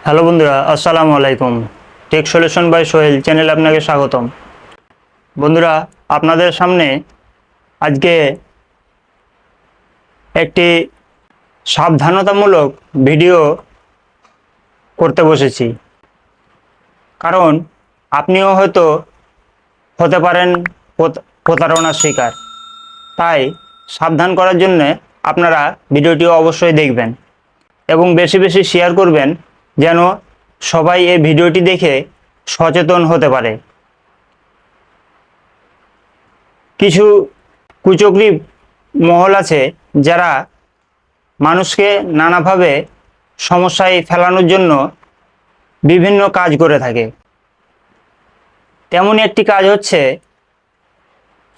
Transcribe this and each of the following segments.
Hello বন্ধুরা, আসসালামু আলাইকুম। টেক সলিউশন বাই সোহেল চ্যানেলে আপনাকে স্বাগতম। বন্ধুরা, আপনাদের সামনে আজকে একটি সাবধানতামূলক ভিডিও করতে বসেছি, কারণ আপনিও হয়তো হতে পারেন প্রতারণার শিকার। তাই সাবধান করার জন্য আপনারা ভিডিওটি অবশ্যই দেখবেন এবং বেশি বেশি শেয়ার করবেন, যেন সবাই এই ভিডিওটি দেখে সচেতন হতে পারে। কিছু কুচক্রী মহল আছে যারা মানুষকে নানাভাবে সমস্যায় ফেলানোর জন্য বিভিন্ন কাজ করে থাকে। তেমনই একটি কাজ হচ্ছে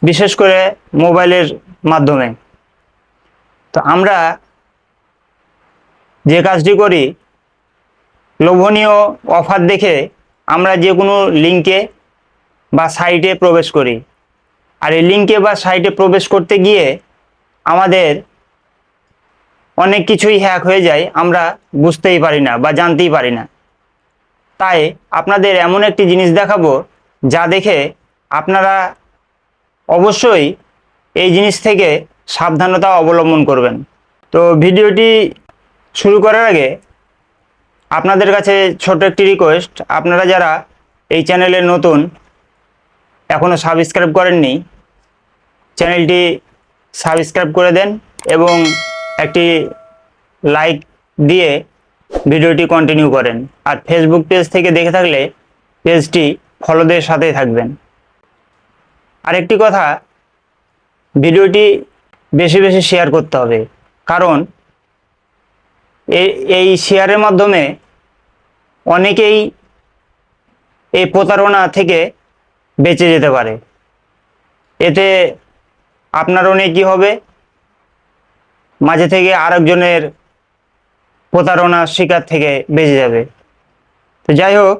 বিশেষ করে মোবাইলের মাধ্যমে। তো আমরা যে কাজটি করি, লোভনীয় অফার দেখে আমরা যে কোনো লিঙ্কে বা সাইটে প্রবেশ করি, আর এই লিঙ্কে বা সাইটে প্রবেশ করতে গিয়ে আমাদের অনেক কিছুই হ্যাক হয়ে যায়, আমরা বুঝতেই পারি না বা জানতেই পারি না। তাই আপনাদের এমন একটি জিনিস দেখাবো যা দেখে আপনারা অবশ্যই এই জিনিস থেকে সাবধানতা অবলম্বন করবেন। তো ভিডিওটি শুরু করার আগে আপনাদের কাছে ছোট একটি রিকোয়েস্ট, আপনারা যারা এই চ্যানেলে নতুন, এখনও সাবস্ক্রাইব করেননি, চ্যানেলটি সাবস্ক্রাইব করে দেন এবং একটি লাইক দিয়ে ভিডিওটি কন্টিনিউ করেন। আর ফেসবুক পেজ থেকে দেখে থাকলে পেজটি ফলোদের সাথেই থাকবেন। আরেকটি কথা, ভিডিওটি বেশি বেশি শেয়ার করতে হবে, কারণ এই শেয়ারের মাধ্যমে অনেকেই এই প্রতারণা থেকে বেঁচে যেতে পারে। এতে আপনার অনেকই হবে, মাঝে থেকে আরেকজনের প্রতারণার শিকার থেকে বেঁচে যাবে। তো যাই হোক,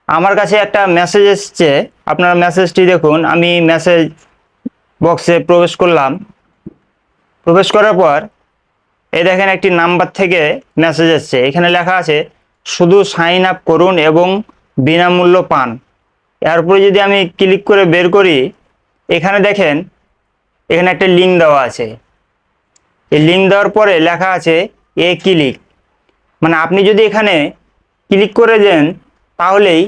আমার কাছে একটা মেসেজ এসছে, আপনারা মেসেজটি দেখুন। আমি মেসেজ বক্সে প্রবেশ করলাম। প্রবেশ করার পর এই দেখেন একটি নাম্বার থেকে মেসেজ এসছে। এখানে লেখা আছে শুধু সাইন আপ করুন এবং বিনামূল্য পান। এরপরে যদি আমি ক্লিক করে বের করি, এখানে দেখেন এখানে একটা লিঙ্ক দেওয়া আছে। এই লিঙ্ক দেওয়ার পরে লেখা আছে ক্লিক, মানে আপনি যদি এখানে ক্লিক করে দেন তাহলেই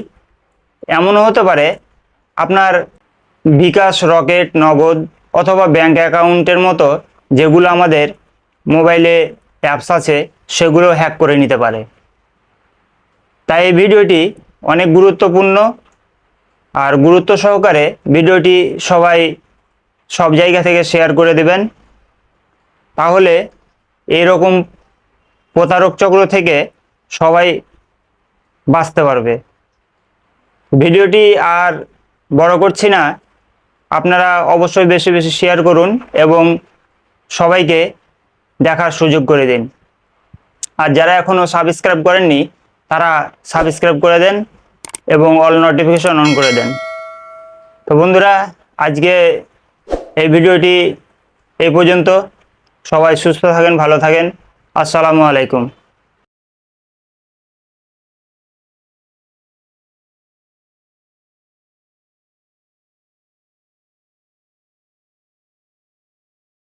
এমনও হতে পারে আপনার বিকাশ, রকেট, নগদ অথবা ব্যাংক অ্যাকাউন্টের মতো যেগুলো আমাদের মোবাইলে অ্যাপস আছে সেগুলো হ্যাক করে নিতে পারে। তাই এই ভিডিওটি অনেক গুরুত্বপূর্ণ, আর গুরুত্ব সহকারে ভিডিওটি সবাই সব জায়গা থেকে শেয়ার করে দেবেন, তাহলে এইরকম প্রতারক চক্র থেকে সবাই বাঁচতে পারবে। ভিডিওটি আর বড় করছি না, আপনারা অবশ্যই বেশি বেশি শেয়ার করুন এবং সবাইকে দেখার সুযোগ করে দিন। আর যারা এখনও সাবস্ক্রাইব করেননি তারা সাবস্ক্রাইব করে দেন এবং অল নোটিফিকেশন অন করে দেন। তো বন্ধুরা, আজকে এই ভিডিওটি এই পর্যন্ত। সবাই সুস্থ থাকেন, ভালো থাকেন। আসসালামু আলাইকুম।